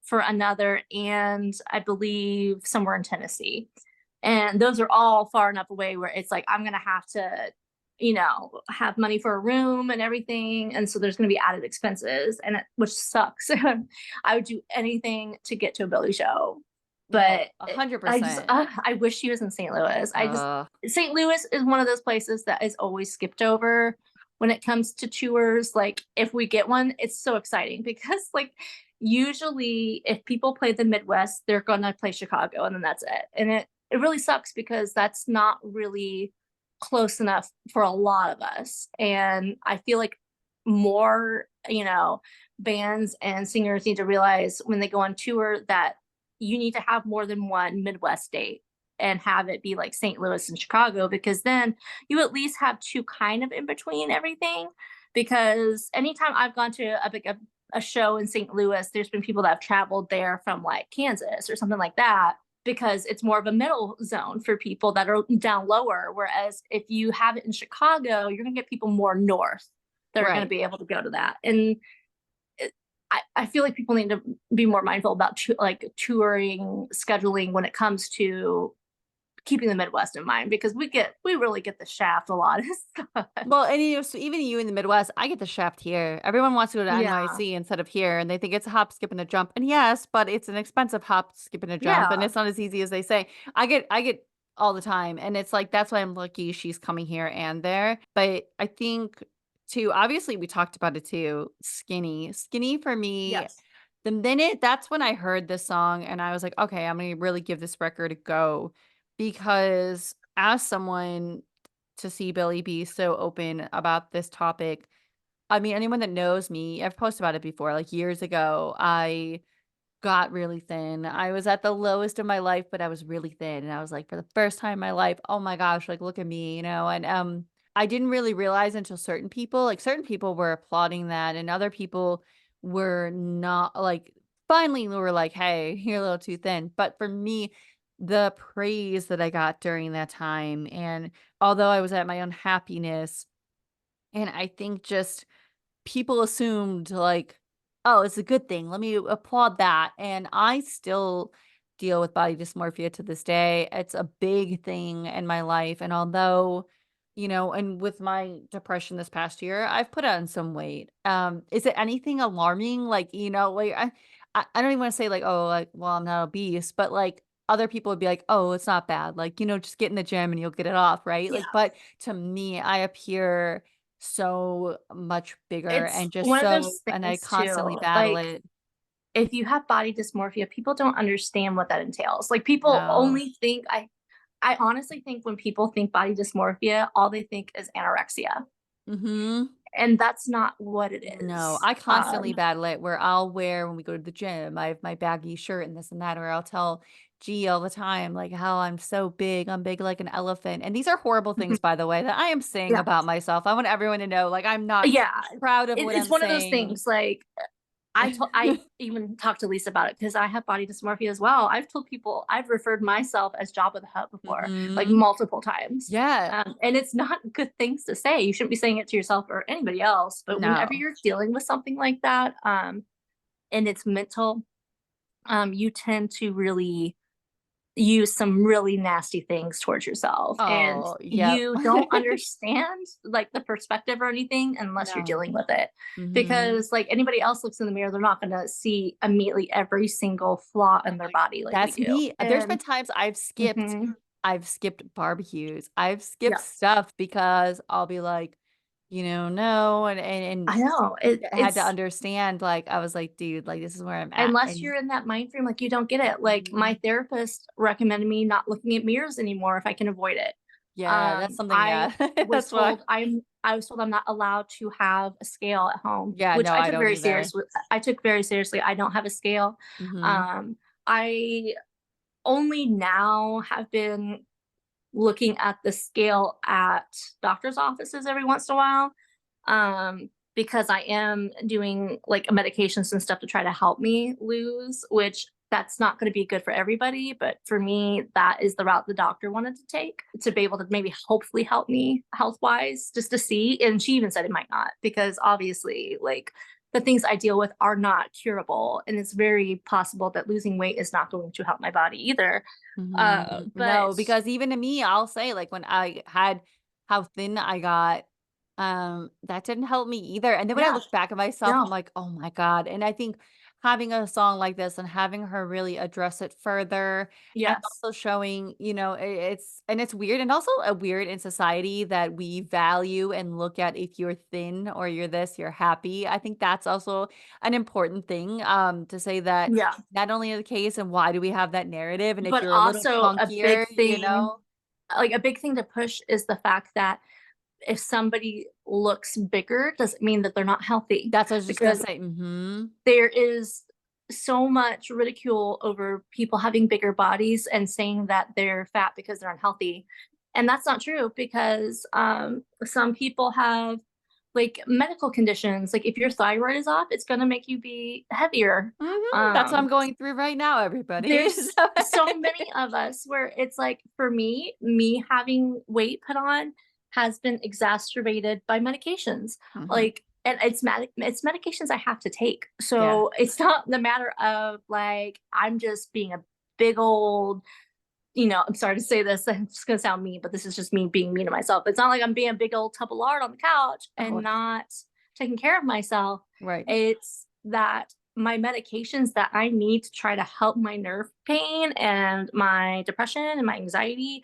for another, and I believe somewhere in Tennessee. And those are all far enough away where it's like I'm gonna have to, have money for a room and everything. And so there's gonna be added expenses, which sucks. I would do anything to get to a Billy show. No, But100%. I wish she was in St. Louis. Uh, St. Louis is one of those places that is always skipped over when it comes to tours. Like if we get one, it's so exciting because like usually if people play the Midwest, they're gonna play Chicago and then that's it. And it really sucks because that's not really close enough for a lot of us. And I feel like more, bands and singers need to realize when they go on tour that you need to have more than one Midwest date and have it be like St. Louis and Chicago because then you at least have two kind of in between everything. Because anytime I've gone to a show in St. Louis, there's been people that have traveled there from like Kansas or something like that because it's more of a middle zone for people that are down lower. Whereas if you have it in Chicago, you're going to get people more north that are going to Right. be able to go to that. And I feel like people need to be more mindful about like touring scheduling when it comes to keeping the Midwest in mind because we really get the shaft a lot. Well, and so even you in the Midwest, I get the shaft here. Everyone wants to go to Yeah. NYC instead of here, and they think it's a hop, skip, and a jump. And yes, but it's an expensive hop, skip, and a jump, and Yeah. it's not as easy as they say. I get all the time, and it's like that's why I'm lucky she's coming here and there. But I think too, obviously we talked about it too. Skinny for me. Yes. The minute that's when I heard this song, and I was like, okay, I'm gonna really give this record a go because as someone to see Billy be so open about this topic. I mean, anyone that knows me, I've posted about it before, like years ago, I got really thin. I was at the lowest of my life, but I was really thin. And I was like, for the first time in my life, oh my gosh, like look at me, and I didn't really realize until certain people were applauding that and other people were not like finally were like, hey, you're a little too thin. But for me, the praise that I got during that time, and although I was at my own happiness, and I think just people assumed like, "Oh, it's a good thing. Let me applaud that." And I still deal with body dysmorphia to this day. It's a big thing in my life, and although, and with my depression this past year, I've put on some weight. Is it anything alarming? Like, like I don't even want to say like, "Oh, like, well, I'm not obese," but like other people would be like, "Oh, it's not bad. Like, just get in the gym and you'll get it off, right?" Yeah. Like, but to me, I appear so much bigger It's and just one of those and I things constantly too. battle Like it. if you have body dysmorphia, people don't understand what that entails. Like people No. only think I honestly think when people think body dysmorphia, all they think is anorexia. Mhm. And that's not what it No, is. I constantly battle it where I'll wear when we go to the gym, I have my baggy shirt and this and that, or I'll tell G all the time, like, how I'm so big, I'm big like an elephant. And these are horrible Mhm. things, by the way, that I am saying Yeah. about myself. I want everyone to know, like, I'm not Yeah. proud of what It's I'm one of those saying. things like I even talked to Lisa about it because I have body dysmorphia as well. I've told people I've referred myself as Jabba the Hutt before, like Mhm. multiple times. Yeah. And it's not good things to say. You shouldn't be saying it to yourself or anybody else. But whenever No. you're dealing with something like that, and it's mental, you tend to really use some really nasty things towards yourself and Oh, yep. you don't understand like the perspective or anything unless you're No. dealing with it Mhm. because like anybody else looks in the mirror they're not going to see immediately every single flaw in their body like we That's do me. There's been and times mhm, I've skipped barbecues. I've skipped yeah, stuff because I'll be like, no, I know I had to it's understand, like, I was like, "Dude, like, this is where I'm at." unless And you're in that mind frame like you don't get it like my mhm. therapist recommended me not looking at mirrors anymore if I can avoid it. Yeah, that's something, I yeah. That's why I was told I'm not allowed to have a scale at home, yeah, which no, I I took don't very either. seriously. I took very seriously. I don't have a scale. Mhm. Um, I only now have been looking at the scale at doctor's offices every once in a while, because I am doing like medications and stuff to try to help me lose, which that's not going to be good for everybody. But for me, that is the route the doctor wanted to take to be able to maybe hopefully help me health wise, just to see. And she even said it might not, because obviously, like the things I deal with are not curable. And it's very possible that losing weight is not going to help my body either. Mhm. But No, because even to me, I'll say, like, when I had how thin I got, that didn't help me either, and then when I yeah, look back at myself, no, I'm like, "Oh my god," and I think having a song like this and having her really address it further and yes, also showing, it's weird and also a weird in society that we value and look at if you're thin or you're this, you're happy. I think that's also an important thing, to say that yeah. not only the case and why do we have that narrative, and if But you're a little also a chunkier, big thing like, a big thing to push is the fact that if somebody looks bigger, doesn't mean that they're not healthy, that's what I was just gonna because say, mhm. there is so much ridicule over people having bigger bodies and saying that they're fat because they're unhealthy, and that's not true because, some people have like medical conditions. Like if your thyroid is off, it's going to make you be heavier. That's what I'm Um, going through right now, everybody. there's so many of us where it's like, for me having weight put on has been exacerbated by medications. Mhm. Like, and it's medications I have to take. Yeah. So it's not the matter of like I'm just being a big old, I'm sorry to say this, it's gonna sound mean, but this is just me being mean to myself. It's not like I'm being a big old tub of lard on the couch Oh, and not taking care of myself. right. It's that my medications that I need to try to help my nerve pain and my depression and my anxiety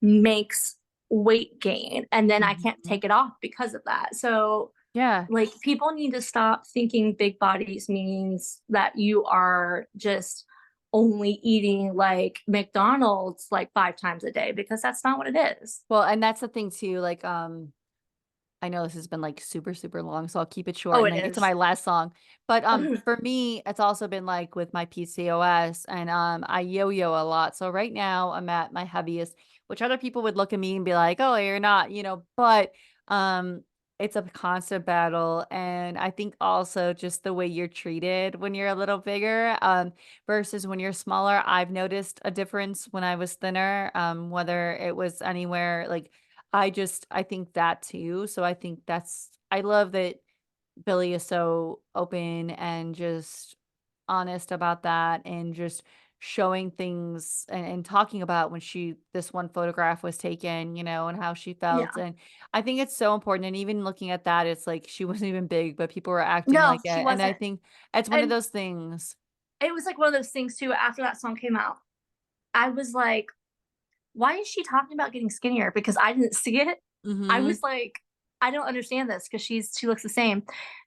makes weight gain. And then I can't Mhm. take it off because of that. So Yeah. like people need to stop thinking big bodies means that you are just only eating like McDonald's like 5 times a day, because that's not what it is. Well, and that's the thing too, like, I know this has been, like, super, super long, so I'll keep it short Oh, and it then get to is. my last song. But, for me, it's also been, like, with my PCOS and, I yo-yo a lot. So right now, I'm at my heaviest, which other people would look at me and be like, "Oh, you're not," but, um, it's a constant battle, and I think also just the way you're treated when you're a little bigger, versus when you're smaller. I've noticed a difference when I was thinner, whether it was anywhere, like, I think that too. So I think I love that Billy is so open and just honest about that and just showing things and talking about when this one photograph was taken, and how she felt. Yeah. And I think it's so important. And even looking at that, it's like she wasn't even big, but people were acting No, like it. she And I wasn't. think it's one of And those things. it was like one of those things too. After that song came out, I was like, why is she talking about getting skinnier? Because I didn't see it. I Hmm. was like, I don't understand this because she looks the same.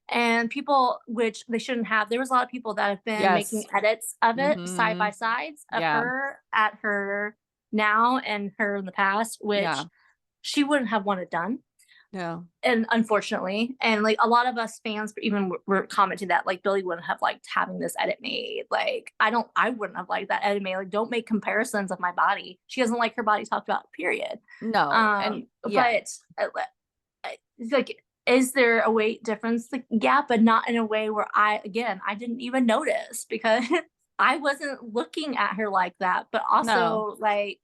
And people, which they shouldn't have, there was a lot of people that have been making Yes. edits of it side Hmm. by sides of Yeah. her at her now and her in the past, which Yeah. she wouldn't have wanted done. No. And unfortunately, and like a lot of us fans even were commenting that like Billy wouldn't have liked having this edit made. Like I wouldn't have liked that edit made. Like don't make comparisons of my body. She doesn't like her body talked about, period. No. And yeah. But it's like, is there a weight difference? Like, yeah, but not in a way where I didn't even notice because I wasn't looking at her like that. But No. also like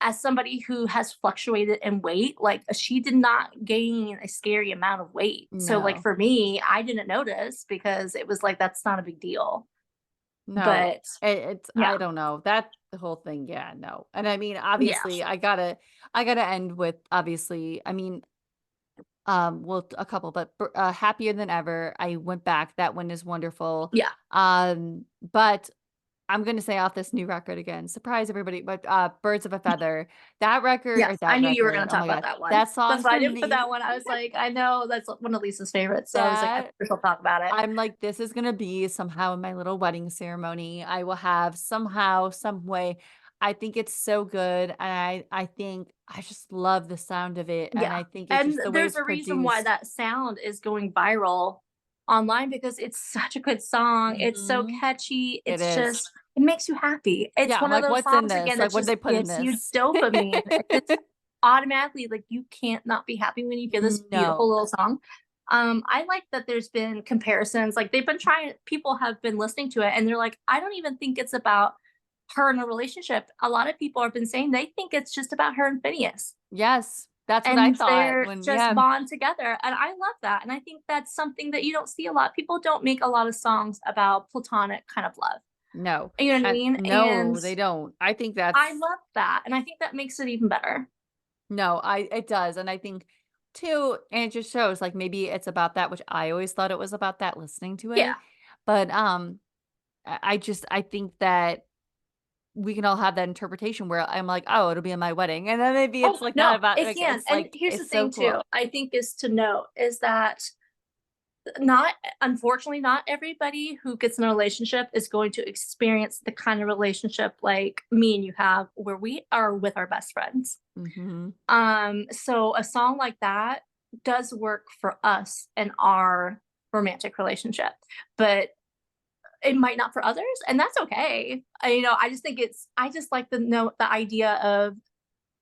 as somebody who has fluctuated in weight, like she did not gain a scary amount of weight. So like No. for me, I didn't notice because it was like that's not a big deal. No, But it's yeah, I don't know, that the whole thing, yeah, no, and I mean, yeah, obviously, I gotta end with, obviously, I mean, well, a couple, but Happier Than Ever, I went back, that one is wonderful, yeah, but I'm gonna say off this new record again, surprise everybody, but, Birds of a Feather, yes. I that knew you were going record, to oh talk my about god, that one. that That's song why I for didn't put me, that one. I was like, I know that's one of Lisa's favorites, so I was like, I that will talk about it. I'm like, "This is gonna be somehow in my little wedding ceremony. I will have somehow, some way." I think it's so good, and I think I just love the sound of it, and Yeah, I think it's and just the way there's it's a reason why produced. that sound is going viral online because it's such a good song. It's so Mhm. catchy. It It's is. just it makes you happy. It's Yeah, I'm one of like, those "What's in songs this? again Like, that what did they just put in gives you this?" dopamine. It just automatically like you can't not be happy when you hear this beautiful No. little song. I like that there's been comparisons. Like they've been trying, people have been listening to it and they're like, I don't even think it's about her in a relationship. A lot of people have been saying they think it's just about her and Phineas Yes, that's what I and thought they're when just yeah. bond together. And I love that. And I think that's something that you don't see a lot. People don't make a lot of songs about platonic kind of love. No. You know what I And mean? And no, they don't. I think I that's love that. And I think that makes it even better. no, I it does, and I think too, and it just shows, like, maybe it's about that, which I always thought it was about that listening to Yeah. it, but, I think that we can all have that interpretation where I'm like, "Oh, it'll be in my wedding," and then maybe Oh it's, like, not no, about it like, can. it's, And like, here's the it's so thing too, cool. I think is to note is that not unfortunately not everybody who gets in a relationship is going to experience the kind of relationship like me and you have where we are with our best friends. Mhm. So a song like that does work for us and our romantic relationship, but it might not for others, and that's okay. I just think I just like the idea of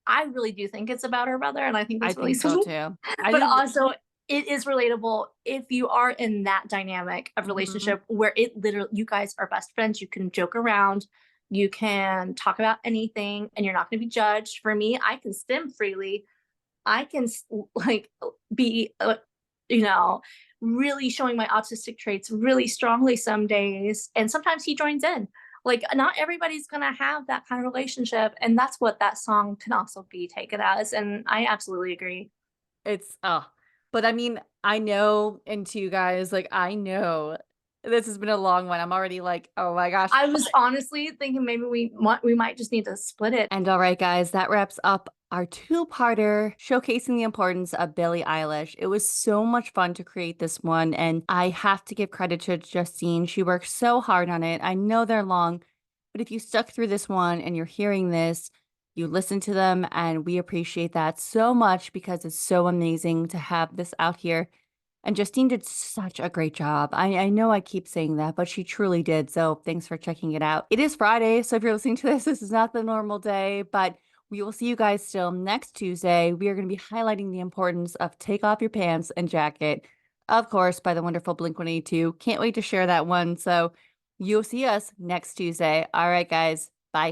I really do think it's about her brother, and I think I that's really think so sweet. too. I But think also, it is relatable if you are in that dynamic of Mhm. relationship where it literally you guys are best friends, you can joke around, you can talk about anything, and you're not gonna be judged. For me, I can stim freely. I can like be, you know, really showing my autistic traits really strongly some days, and sometimes he joins in. Like, not everybody's gonna have that kind of relationship, and that's what that song can also be taken as. And I absolutely agree. It's but I mean, I know and to you guys, like, I know this has been a long one. I'm already like, "Oh my gosh." I was honestly thinking maybe we might just need to split it. And all right, guys, that wraps up our two-parter showcasing the importance of Billie Eilish. It was so much fun to create this one, and I have to give credit to Justine. She worked so hard on it. I know they're long, but if you stuck through this one and you're hearing this, you listen to them, and we appreciate that so much because it's so amazing to have this out here. And Justine did such a great job. I know I keep saying that, but she truly did. So thanks for checking it out. It is Friday. So if you're listening to this, this is not the normal day, but we will see you guys still next Tuesday. We are going to be highlighting the importance of take off your pants and jacket, of course, by the wonderful Blink 182. Can't wait to share that one. So you'll see us next Tuesday. All right, guys. Bye.